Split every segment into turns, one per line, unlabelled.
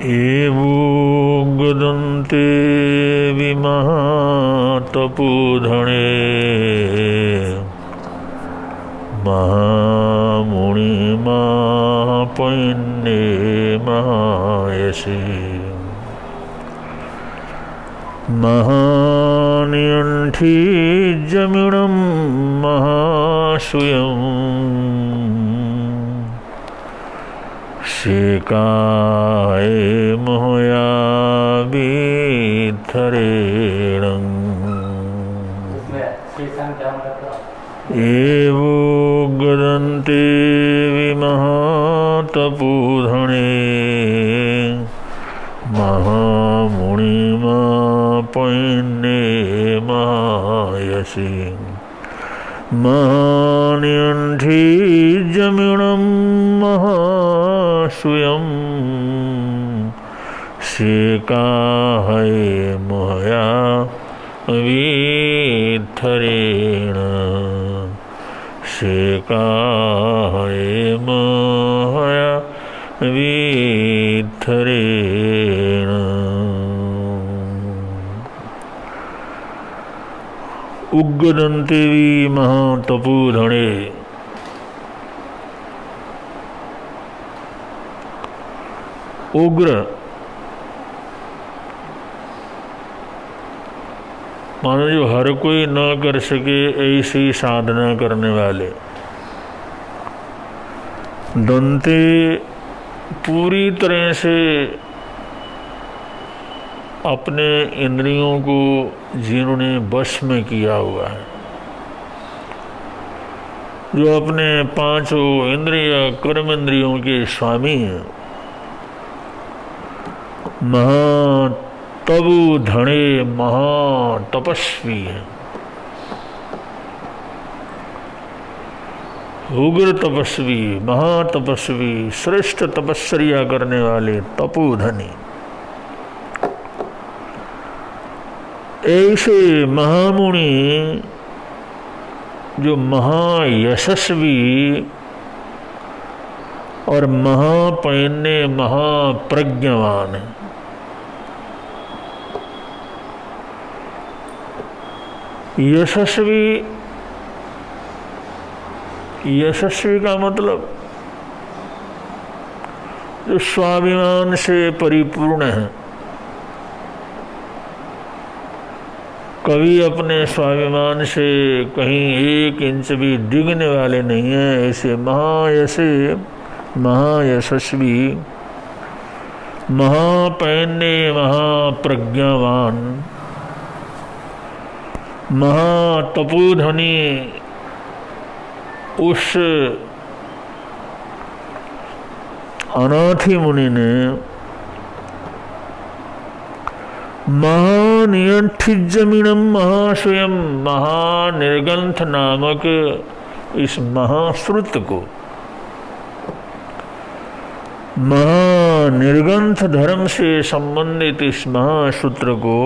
एवोगदन्ते विमहातपोधने महामुनिमापयन्ने महायसे महानियन्ठिजमिणं महाश्वयम् शेकाय मोहया विथरेण एवो गदन्ते विमहातपोधने महामुनिमापयन्ने महायसे महानियन्ठिजमिणं महाश्वयम् शेकाय मोहया विथरेण शेकाय मोहया विथरेण। उग्गदन्तेवी महातपोधने उग्र मानो जो हर कोई न कर सके ऐसी साधना करने वाले। दंते पूरी तरह से अपने इंद्रियों को जिन्होंने वश में किया हुआ है, जो अपने पांचों इंद्रिय कर्म इंद्रियों के स्वामी हैं, महातपोधने महातपस्वी है, उग्र तपस्वी महातपस्वी श्रेष्ठ तपस्या करने वाले तपोधनी। ऐसे महामुनि जो महायशस्वी और महापयन्ने महाप्रज्ञावान है। यशस्वी का मतलब जो स्वाभिमान से परिपूर्ण है। कभी अपने स्वाभिमान से कहीं एक इंच भी डिगने वाले नहीं हैं। ऐसे महायशस्वी महापयन्ने महाप्रज्ञावान महातपोधनी उस अनाथी मुनि ने महानियंठिजमिणम महास्वयं महानिर्गंथ नामक इस महाश्रुत को, महानिर्गंथ धर्म से संबंधित इस महासूत्र को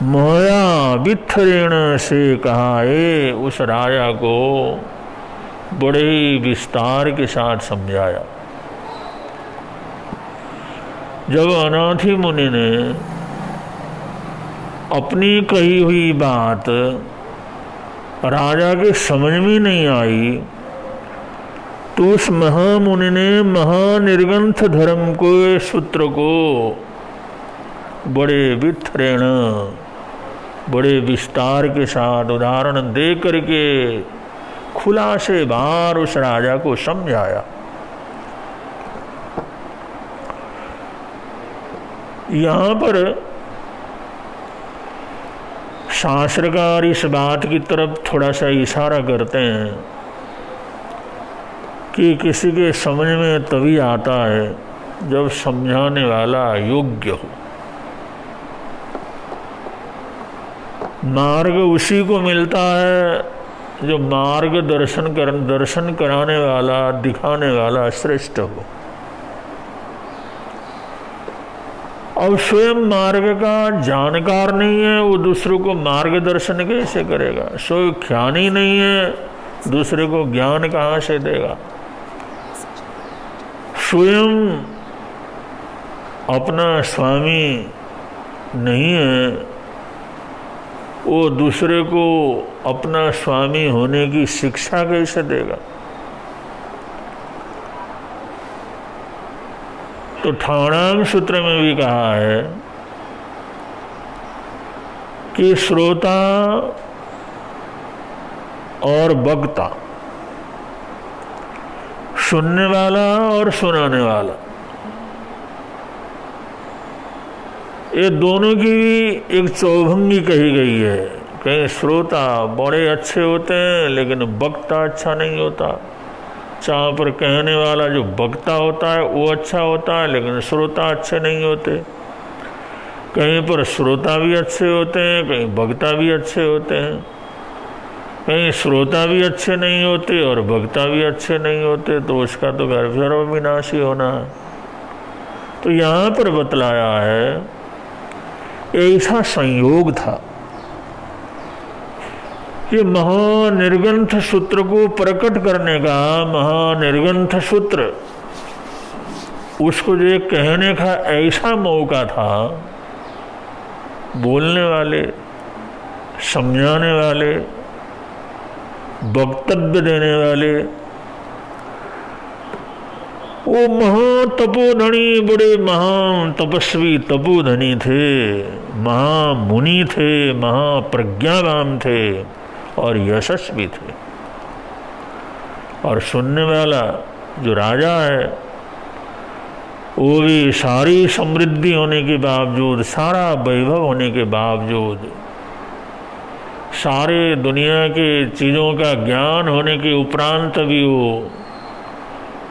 मोहया विथरेण से कहा है। उस राजा को बड़े ही विस्तार के साथ समझाया। जब अनाथी मुनि ने अपनी कही हुई बात राजा के समझ में नहीं आई, तो उस महामुनि ने महानिर्गंथ धर्म को सूत्र को बड़े विथरेण बड़े विस्तार के साथ उदाहरण दे करके खुलासे बार उस राजा को समझाया। यहाँ पर शास्त्रकार इस बात की तरफ थोड़ा सा इशारा करते हैं कि किसी के समझ में तभी आता है जब समझाने वाला योग्य हो। मार्ग उसी को मिलता है जो मार्ग दर्शन कराने वाला दिखाने वाला श्रेष्ठ हो। अब स्वयं मार्ग का जानकार नहीं है, वो दूसरों को मार्गदर्शन कैसे करेगा? स्वयं ज्ञान ही नहीं है, दूसरे को ज्ञान कहाँ से देगा? स्वयं अपना स्वामी नहीं है, वो दूसरे को अपना स्वामी होने की शिक्षा कैसे देगा? तो ठाणांग सूत्र में भी कहा है कि श्रोता और वक्ता, सुनने वाला और सुनाने वाला, ये दोनों की भी एक चौभंगी कही गई है। कहीं श्रोता बड़े अच्छे होते हैं लेकिन वक्ता अच्छा नहीं होता, जहाँ पर कहने वाला जो वक्ता होता है वो अच्छा होता है लेकिन श्रोता अच्छे नहीं होते। कहीं पर श्रोता भी अच्छे होते हैं, कहीं वक्ता भी अच्छे होते हैं, कहीं श्रोता भी अच्छे नहीं होते और वक्ता भी अच्छे नहीं होते, तो उसका तो घर सर्वविनाशी होना है। तो यहाँ पर बतलाया है ऐसा संयोग था कि महानिर्गंथ सूत्र को प्रकट करने का, महानिर्गंथ सूत्र उसको जो कहने का ऐसा मौका था, बोलने वाले, समझाने वाले, वक्तव्य देने वाले, वो महातपोधनी, बड़े महान तपस्वी तपोधनी थे, महामुनि थे, महाप्रज्ञावान थे और यशस्वी थे। और सुनने वाला जो राजा है वो भी सारी समृद्धि होने के बावजूद, सारा वैभव होने के बावजूद, सारे दुनिया के चीज़ों का ज्ञान होने के उपरांत भी वो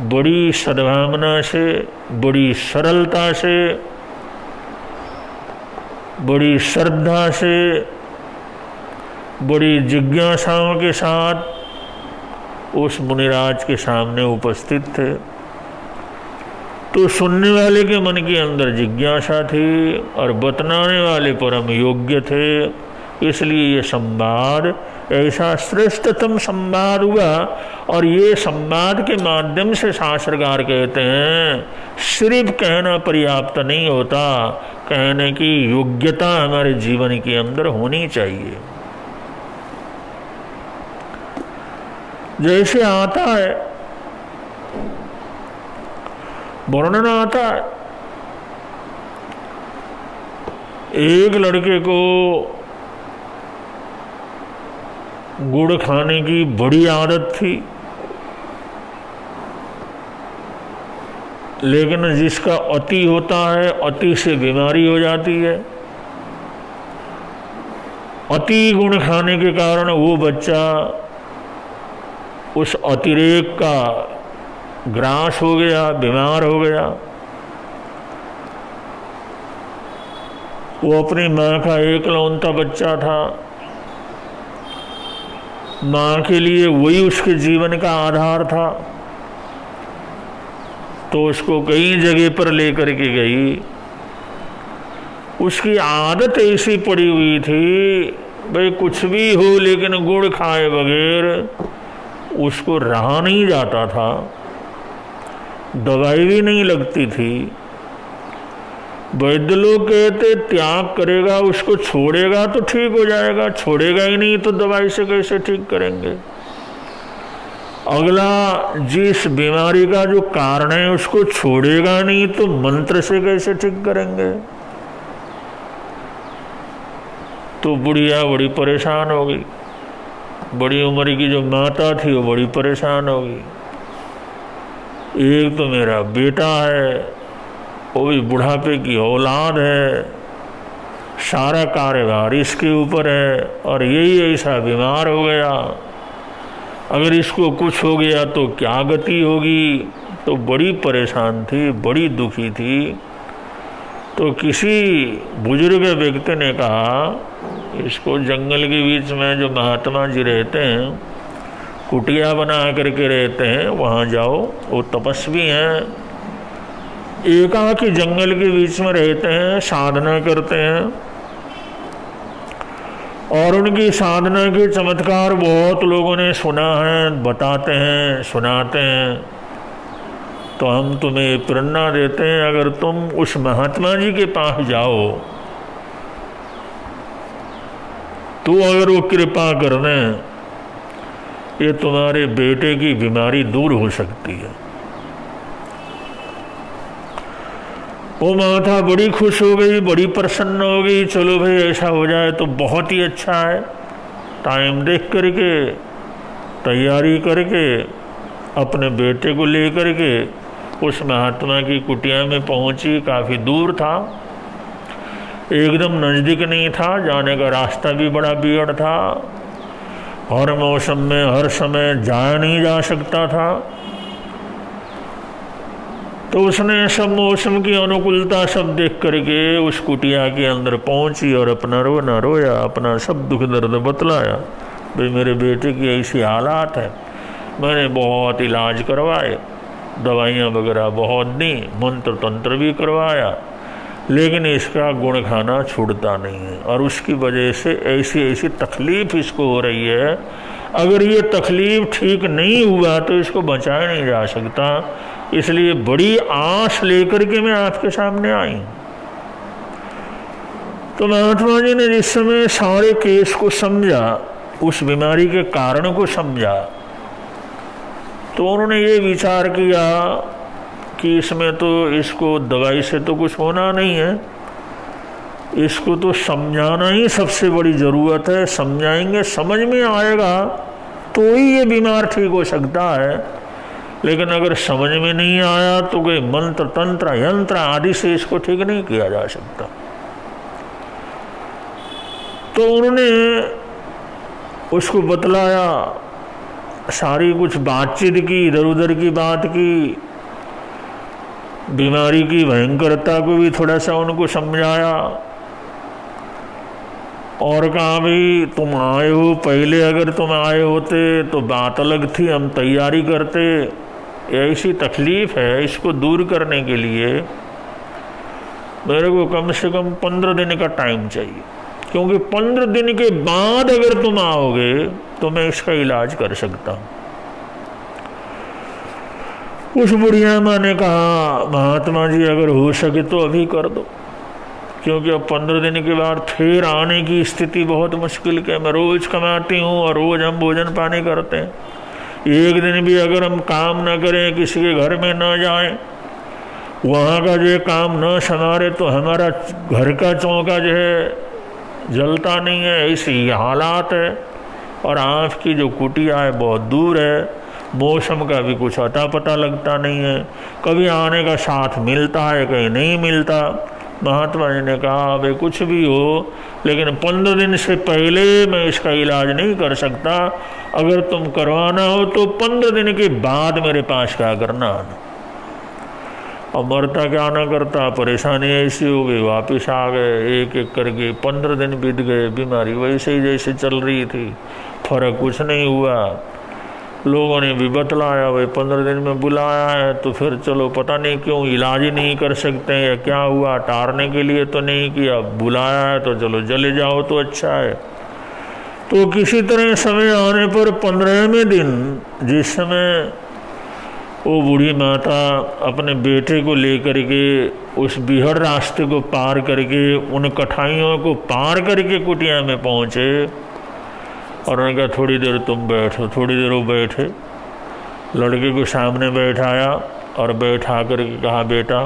बड़ी सद्भावना से, बड़ी सरलता से, बड़ी श्रद्धा से, बड़ी जिज्ञासाओं के साथ उस मुनिराज के सामने उपस्थित थे। तो सुनने वाले के मन के अंदर जिज्ञासा थी और बतलाने वाले परम योग्य थे, इसलिए ये संवाद ऐसा श्रेष्ठतम संवाद हुआ। और ये संवाद के माध्यम से शास्त्रकार कहते हैं सिर्फ कहना पर्याप्त नहीं होता, कहने की योग्यता हमारे जीवन के अंदर होनी चाहिए। जैसे आता है, वर्णन आता है, एक लड़के को गुड़ खाने की बड़ी आदत थी, लेकिन जिसका अति होता है, अति से बीमारी हो जाती है। अति गुड़ खाने के कारण वो बच्चा उस अतिरेक का ग्रास हो गया, बीमार हो गया। वो अपनी माँ का एकलौता बच्चा था, माँ के लिए वही उसके जीवन का आधार था। तो उसको कई जगह पर लेकर के गई, उसकी आदत ऐसी पड़ी हुई थी भाई कुछ भी हो लेकिन गुड़ खाए बगैर उसको रहा नहीं जाता था, दवाई भी नहीं लगती थी। वैद्य लोग कहते त्याग करेगा, उसको छोड़ेगा तो ठीक हो जाएगा, छोड़ेगा ही नहीं तो दवाई से कैसे ठीक करेंगे। अगला जिस बीमारी का जो कारण है उसको छोड़ेगा नहीं तो मंत्र से कैसे ठीक करेंगे। तो बुढ़िया बड़ी परेशान हो गई, बड़ी उम्र की जो माता थी वो बड़ी परेशान हो गई। एक तो मेरा बेटा है, वो भी बुढ़ापे की औलाद है, सारा कार्यभार इसके ऊपर है और यही ऐसा बीमार हो गया, अगर इसको कुछ हो गया तो क्या गति होगी। तो बड़ी परेशान थी, बड़ी दुखी थी। तो किसी बुजुर्ग व्यक्ति ने कहा इसको जंगल के बीच में जो महात्मा जी रहते हैं, कुटिया बना करके रहते हैं, वहाँ जाओ, वो तपस्वी हैं, एकाकी जंगल के बीच में रहते हैं, साधना करते हैं और उनकी साधना के चमत्कार बहुत लोगों ने सुना है, बताते हैं, सुनाते हैं। तो हम तुम्हें प्रेरणा देते हैं, अगर तुम उस महात्मा जी के पास जाओ तो अगर वो कृपा कर दें, ये तुम्हारे बेटे की बीमारी दूर हो सकती है। वो माता बड़ी खुश हो गई, बड़ी प्रसन्न हो गई। चलो भाई ऐसा हो जाए तो बहुत ही अच्छा है। टाइम देख करके तैयारी करके अपने बेटे को लेकर के उस महात्मा की कुटिया में पहुंची। काफ़ी दूर था, एकदम नज़दीक नहीं था, जाने का रास्ता भी बड़ा बिगड़ था। हर मौसम में हर समय जाया नहीं जा सकता था। तो उसने सब मौसम की अनुकूलता सब देख करके उस कुटिया के अंदर पहुंची और अपना रोना रोया, अपना सब दुख दर्द बतलाया। भाई मेरे बेटे की ऐसी हालात है, मैंने बहुत इलाज करवाए, दवाइयाँ वगैरह बहुत दी, मंत्र तंत्र भी करवाया, लेकिन इसका गुण खाना छूटता नहीं है और उसकी वजह से ऐसी ऐसी तकलीफ़ इसको हो रही है। अगर ये तकलीफ़ ठीक नहीं हुआ तो इसको बचाया नहीं जा सकता। इसलिए बड़ी आस लेकर के मैं आपके सामने आई। तो महात्मा जी ने जिस समय सारे केस को समझा, उस बीमारी के कारण को समझा, तो उन्होंने ये विचार किया कि इसमें तो इसको दवाई से तो कुछ होना नहीं है, इसको तो समझाना ही सबसे बड़ी ज़रूरत है। समझाएंगे, समझ में आएगा तो ही ये बीमार ठीक हो सकता है। लेकिन अगर समझ में नहीं आया तो कोई मंत्र तंत्र यंत्र आदि से इसको ठीक नहीं किया जा सकता। तो उन्होंने उसको बतलाया, सारी कुछ बातचीत की, इधर उधर की बात की, बीमारी की भयंकरता को भी थोड़ा सा उनको समझाया और कहा भाई तुम आए हो, पहले अगर तुम आए होते तो बात अलग थी, हम तैयारी करते। ऐसी तकलीफ़ है, इसको दूर करने के लिए मेरे को कम से कम 15 दिन का टाइम चाहिए, क्योंकि 15 दिन के बाद अगर तुम आओगे तो मैं इसका इलाज कर सकता हूँ। उस बुढ़िया माँ ने कहा महात्मा जी अगर हो सके तो अभी कर दो, क्योंकि अब 15 दिन के बाद फिर आने की स्थिति बहुत मुश्किल के। मैं रोज़ कमाती हूँ और रोज़ हम भोजन पानी करते हैं, एक दिन भी अगर हम काम न करें, किसी के घर में न जाएं, वहाँ का जो काम न संवारे तो हमारा घर का चौका जो है जलता नहीं है। ऐसी हालात है और आपकी जो कुटिया है बहुत दूर है, मौसम का भी कुछ अता पता लगता नहीं है, कभी आने का साथ मिलता है कहीं नहीं मिलता। महात्मा जी ने कहा भाई कुछ भी हो, लेकिन 15 दिन से पहले मैं इसका इलाज नहीं कर सकता। अगर तुम करवाना हो तो 15 दिन के बाद मेरे पास क्या करना। अब मरता क्या ना करता, परेशानी ऐसी हो गई, वापस आ गए। एक एक करके 15 दिन बीत गए, बीमारी वैसे ही जैसे चल रही थी, फर्क कुछ नहीं हुआ। लोगों ने भी बतलाया भाई 15 दिन में बुलाया है तो फिर चलो, पता नहीं क्यों इलाज ही नहीं कर सकते या क्या हुआ, टारने के लिए तो नहीं किया, बुलाया है तो चलो चले जाओ तो अच्छा है। तो किसी तरह समय आने पर 15वें दिन, जिस समय वो बूढ़ी माता अपने बेटे को लेकर के उस बिहड़ रास्ते को पार करके, उन कठाइयों को पार करके कुटिया में पहुँचे और उन्होंने कहा थोड़ी देर तुम बैठो। थोड़ी देर वो बैठे, लड़के को सामने बैठाया और बैठा करके कहा बेटा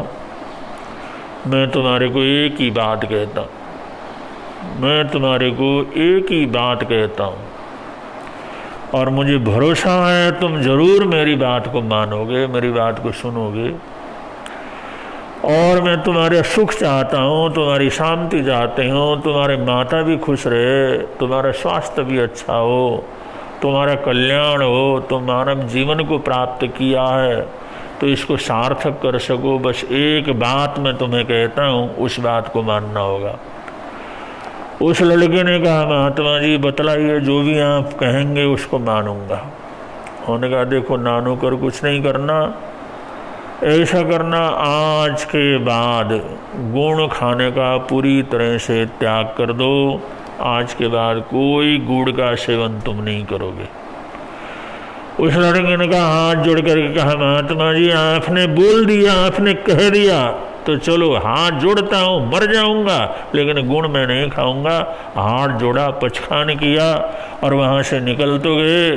मैं तुम्हारे को एक ही बात कहता हूँ, मैं तुम्हारे को एक ही बात कहता हूँ और मुझे भरोसा है तुम ज़रूर मेरी बात को मानोगे, मेरी बात को सुनोगे। और मैं तुम्हारे सुख चाहता हूँ, तुम्हारी शांति चाहते हूँ, तुम्हारे माता भी खुश रहे, तुम्हारा स्वास्थ्य भी अच्छा हो, तुम्हारा कल्याण हो, तुम मानव जीवन को प्राप्त किया है तो इसको सार्थक कर सको। बस एक बात मैं तुम्हें कहता हूँ, उस बात को मानना होगा। उस लड़के ने कहा महात्मा जी बतलाइए, जो भी आप कहेंगे उसको मानूंगा। उन्होंने कहा देखो नानू कर कुछ नहीं करना, ऐसा करना आज के बाद गुड़ खाने का पूरी तरह से त्याग कर दो। आज के बाद कोई गुड़ का सेवन तुम नहीं करोगे। उस लड़के ने कहा, हाथ जोड़ करके कहा, महात्मा जी आपने बोल दिया, आपने कह दिया, तो चलो हाथ जोड़ता हूँ, मर जाऊंगा लेकिन गुड़ मैं नहीं खाऊंगा। हाथ जोड़ा, पचखान किया और वहाँ से निकल तो गए।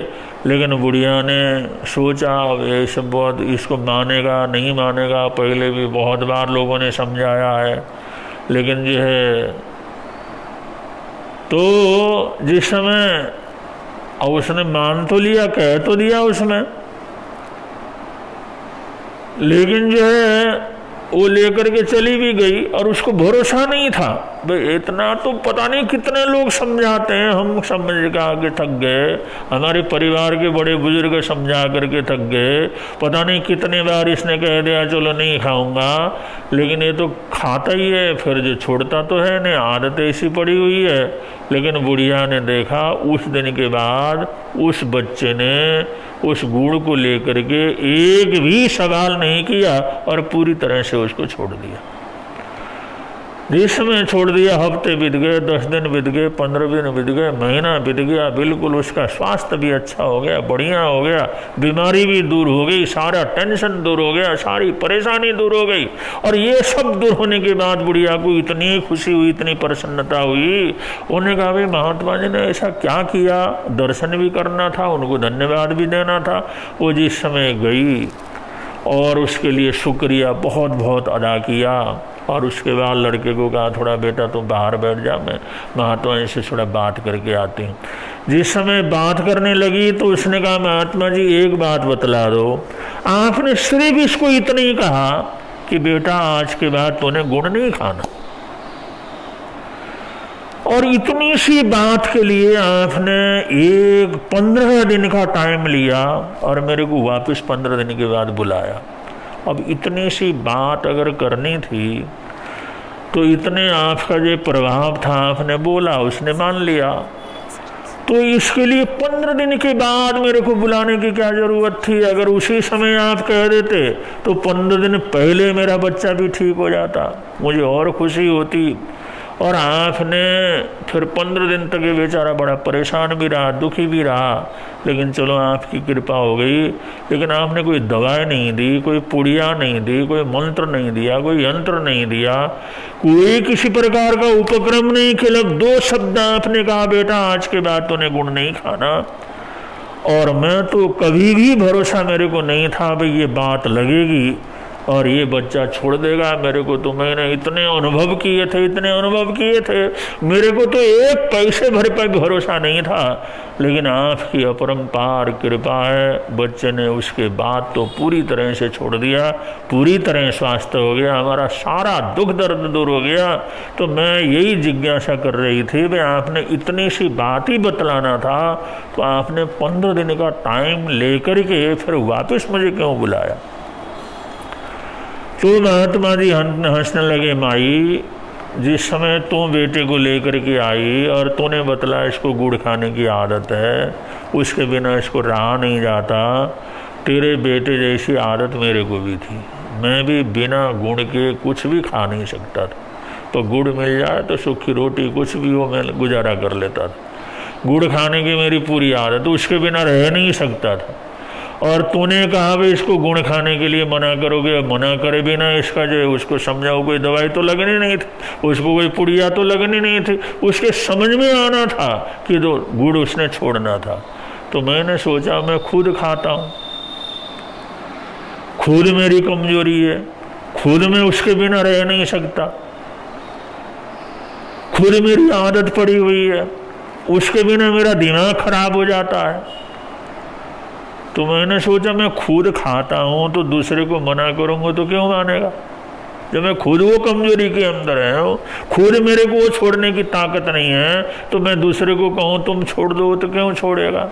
लेकिन बुढ़िया ने सोचा ये सब बहुत, इसको मानेगा नहीं मानेगा, पहले भी बहुत बार लोगों ने समझाया है, लेकिन जो है तो जिस समय और उसने मान तो लिया, कह तो दिया उसमें, लेकिन जो है वो लेकर के चली भी गई और उसको भरोसा नहीं था। भाई इतना तो पता नहीं कितने लोग समझाते हैं, हम समझ के आगे थक गए, हमारे परिवार के बड़े बुजुर्ग समझा करके थक गए, पता नहीं कितने बार इसने कह दिया चलो नहीं खाऊंगा, लेकिन ये तो खाता ही है, फिर जो छोड़ता तो है नहीं, आदत ऐसी पड़ी हुई है। लेकिन बुढ़िया ने देखा उस दिन के बाद उस बच्चे ने उस गुड़ को लेकर के एक भी सवाल नहीं किया और पूरी तरह से उसको छोड़ दिया। जिस समय छोड़ दिया, हफ्ते बीत गए, 10 दिन बीत गए, 15 दिन बीत गए, महीना बीत गया, बिल्कुल उसका स्वास्थ्य भी अच्छा हो गया, बढ़िया हो गया, बीमारी भी दूर हो गई, सारा टेंशन दूर हो गया, सारी परेशानी दूर हो गई। और ये सब दूर होने के बाद बुढ़िया को इतनी खुशी हुई, इतनी प्रसन्नता हुई। उन्होंने कहा भाई महात्मा जी ने ऐसा क्या किया, दर्शन भी करना था, उनको धन्यवाद भी देना था। वो जिस समय गई और उसके लिए शुक्रिया बहुत बहुत अदा किया और उसके बाद लड़के को कहा थोड़ा बेटा तुम बाहर बैठ जा, मैं महात्मा जी से थोड़ा बात करके आती हूँ। जिस समय बात करने लगी तो उसने कहा महात्मा जी एक बात बतला दो, आपने सिर्फ इसको इतना ही कहा कि बेटा आज के बाद तूने गुड़ नहीं खाना, और इतनी सी बात के लिए आपने 15 दिन का टाइम लिया और मेरे को वापस 15 दिन के बाद बुलाया। अब इतनी सी बात अगर करनी थी तो इतने आपका जो प्रभाव था, आपने बोला, उसने मान लिया, तो इसके लिए 15 दिन के बाद मेरे को बुलाने की क्या ज़रूरत थी? अगर उसी समय आप कह देते तो 15 दिन पहले मेरा बच्चा भी ठीक हो जाता, मुझे और खुशी होती। और आपने फिर 15 दिन तक ये बेचारा बड़ा परेशान भी रहा, दुखी भी रहा, लेकिन चलो आपकी कृपा हो गई। लेकिन आपने कोई दवाई नहीं दी, कोई पुड़िया नहीं दी, कोई मंत्र नहीं दिया, कोई यंत्र नहीं दिया, कोई किसी प्रकार का उपक्रम नहीं किया, 2 शब्द आपने कहा बेटा आज के बाद तूने गुड़ नहीं खाना। और मैं तो कभी भी भरोसा मेरे को नहीं था भाई ये बात लगेगी और ये बच्चा छोड़ देगा मेरे को। तो मैंने इतने अनुभव किए थे, इतने अनुभव किए थे, मेरे को तो एक पैसे भर पर भरोसा नहीं था, लेकिन आपकी अपरंपार कृपा है, बच्चे ने उसके बाद तो पूरी तरह से छोड़ दिया, पूरी तरह स्वस्थ हो गया, हमारा सारा दुख दर्द दूर हो गया। तो मैं यही जिज्ञासा कर रही थी भाई आपने इतनी सी बात ही बतलाना था, तो आपने 15 दिन का टाइम लेकर के फिर वापस मुझे क्यों बुलाया? तो महात्मा जी हंसने लगे, माई जिस समय तू बेटे को लेकर के आई और तूने बतला इसको गुड़ खाने की आदत है, उसके बिना इसको रहा नहीं जाता, तेरे बेटे जैसी आदत मेरे को भी थी, मैं भी बिना गुड़ के कुछ भी खा नहीं सकता था, तो गुड़ मिल जाए तो सूखी रोटी कुछ भी हो मैं गुजारा कर लेता था। गुड़ खाने की मेरी पूरी आदत, उसके बिना रह नहीं सकता था। और तूने कहा भाई इसको गुड़ खाने के लिए मना करोगे, मना करे बिना इसका जो है उसको समझाओ, कोई दवाई तो लगनी नहीं थी, उसको कोई पुड़िया तो लगनी नहीं थी, उसके समझ में आना था कि तो गुड़ उसने छोड़ना था। तो मैंने सोचा मैं खुद खाता हूँ, खुद मेरी कमजोरी है, खुद मैं उसके बिना रह नहीं सकता, खुद मेरी आदत पड़ी हुई है, उसके बिना मेरा दिमाग खराब हो जाता है। तो मैंने सोचा मैं खुद खाता हूँ तो दूसरे को मना करूँगा तो क्यों मानेगा? जब मैं खुद वो कमजोरी के अंदर है, खुद मेरे को वो छोड़ने की ताकत नहीं है, तो मैं दूसरे को कहूँ तुम छोड़ दो तो क्यों छोड़ेगा?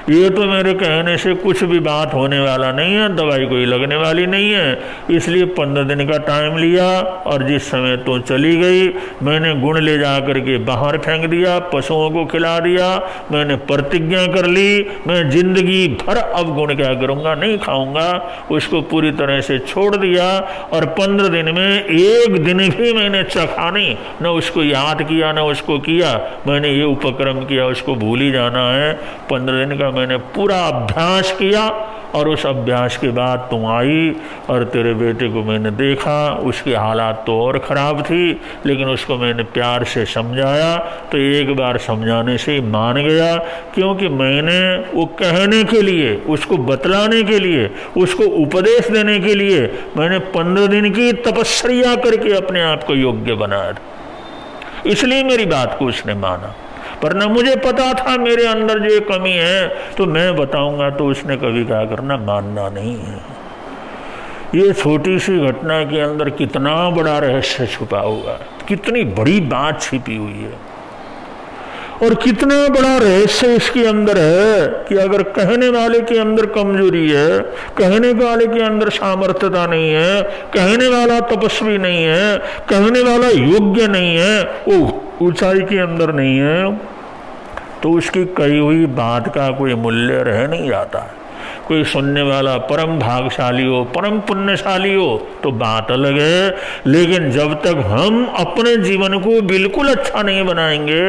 ये तो मेरे कहने से कुछ भी बात होने वाला नहीं है, दवाई कोई लगने वाली नहीं है। इसलिए 15 दिन का टाइम लिया और जिस समय तो चली गई, मैंने गुड़ ले जा करके बाहर फेंक दिया, पशुओं को खिला दिया। मैंने प्रतिज्ञा कर ली मैं जिंदगी भर अब गुड़ क्या करूँगा, नहीं खाऊंगा। उसको पूरी तरह से छोड़ दिया और 15 दिन में एक दिन भी मैंने चखा नहीं, न उसको याद किया न उसको किया। मैंने ये उपक्रम किया उसको भूल ही जाना है। 15 दिन दिन का मैंने पूरा अभ्यास किया और उस अभ्यास के बाद तुम आई और तेरे बेटे को मैंने देखा, उसकी हालात तो और ख़राब थी, लेकिन उसको मैंने प्यार से समझाया तो एक बार समझाने से ही मान गया, क्योंकि मैंने वो कहने के लिए, उसको बतलाने के लिए, उसको उपदेश देने के लिए मैंने 15 दिन की तपस्या करके अपने आप को योग्य बनाया था, इसलिए मेरी बात को उसने माना। पर न मुझे पता था मेरे अंदर जो कमी है, तो मैं बताऊंगा तो उसने कभी क्या करना, मानना नहीं है। ये छोटी सी घटना के अंदर कितना बड़ा रहस्य छुपा हुआ है, कितनी बड़ी बात छिपी हुई है, और कितना बड़ा रहस्य इसके अंदर है कि अगर कहने वाले के अंदर कमजोरी है, कहने वाले के अंदर सामर्थ्यता नहीं है, कहने वाला तपस्वी नहीं है, कहने वाला योग्य नहीं है, वो ऊंचाई के अंदर नहीं है, तो उसकी कही हुई बात का कोई मूल्य रह नहीं जाता है। कोई सुनने वाला परम भाग्यशाली हो, परम पुण्यशाली हो तो बात अलग है, लेकिन जब तक हम अपने जीवन को बिल्कुल अच्छा नहीं बनाएंगे,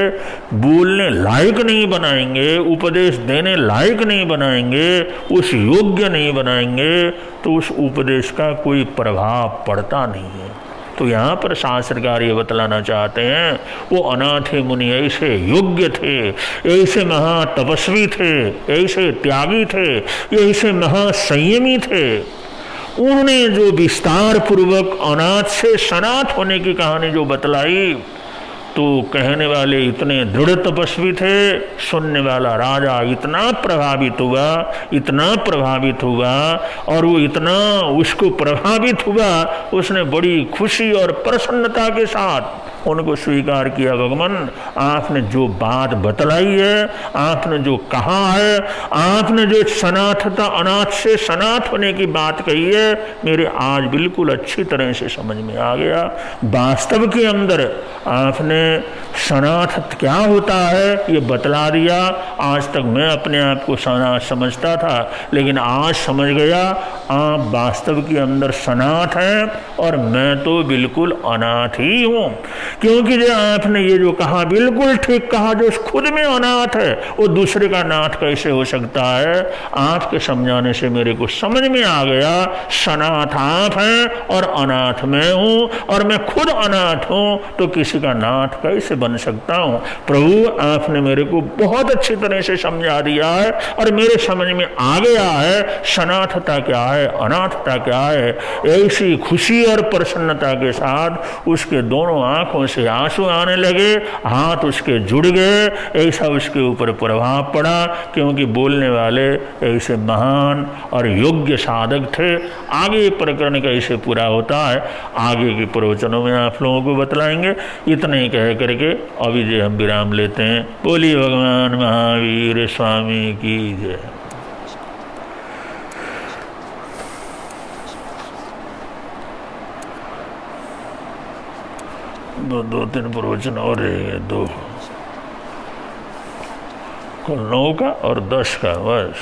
बोलने लायक नहीं बनाएंगे, उपदेश देने लायक नहीं बनाएंगे, उस योग्य नहीं बनाएंगे, तो उस उपदेश का कोई प्रभाव पड़ता नहीं है। तो यहाँ पर शास्त्रकार ये बतलाना चाहते हैं, वो अनाथ मुनि ऐसे योग्य थे, ऐसे महातपस्वी थे, ऐसे त्यागी थे, ऐसे महासंयमी थे, उन्होंने जो विस्तार पूर्वक अनाथ से सनाथ होने की कहानी जो बतलाई, तो कहने वाले इतने दृढ़ तपस्वी थे, सुनने वाला राजा इतना प्रभावित हुआ, इतना प्रभावित हुआ, और वो इतना उसको प्रभावित हुआ, उसने बड़ी खुशी और प्रसन्नता के साथ उनको स्वीकार किया। भगवान, आपने जो बात बतलाई है, आपने जो कहा है, आपने जो सनाथता, अनाथ से सनाथ होने की बात कही है, मेरे आज बिल्कुल अच्छी तरह से समझ में आ गया। वास्तव के अंदर आपने सनाथ क्या होता है ये बतला दिया। आज तक मैं अपने आप को सनाथ समझता था, लेकिन आज समझ गया आप वास्तव के अंदर सनाथ हैं और मैं तो बिल्कुल अनाथ ही हूँ। क्योंकि जो आपने ये जो कहा बिल्कुल ठीक कहा, जो खुद में अनाथ है वो दूसरे का नाथ कैसे हो सकता है। आपके समझाने से मेरे को समझ में आ गया, सनाथ आप हैं और अनाथ मैं हूँ, और मैं खुद अनाथ हूँ तो किसी का नाथ कैसे बन सकता हूँ। प्रभु, आपने मेरे को बहुत अच्छी तरह से समझा दिया है और मेरे समझ में आ गया है सनाथता क्या है, अनाथता क्या है। ऐसी खुशी और प्रसन्नता के साथ उसके दोनों आंखों से आंसू आने लगे, हाथ उसके जुड़ गए, ऐसा उसके ऊपर प्रभाव पड़ा, क्योंकि बोलने वाले ऐसे महान और योग्य साधक थे। आगे प्रकरण कैसे पूरा होता है आगे के प्रवचनों में आप लोगों को बतलाएंगे। इतने ही कह करके अभी जो हम विराम लेते हैं। बोलिए भगवान महावीर स्वामी की जय। दो तीन प्रवचन और रहेंगे, 2 9 का और 10 का बस।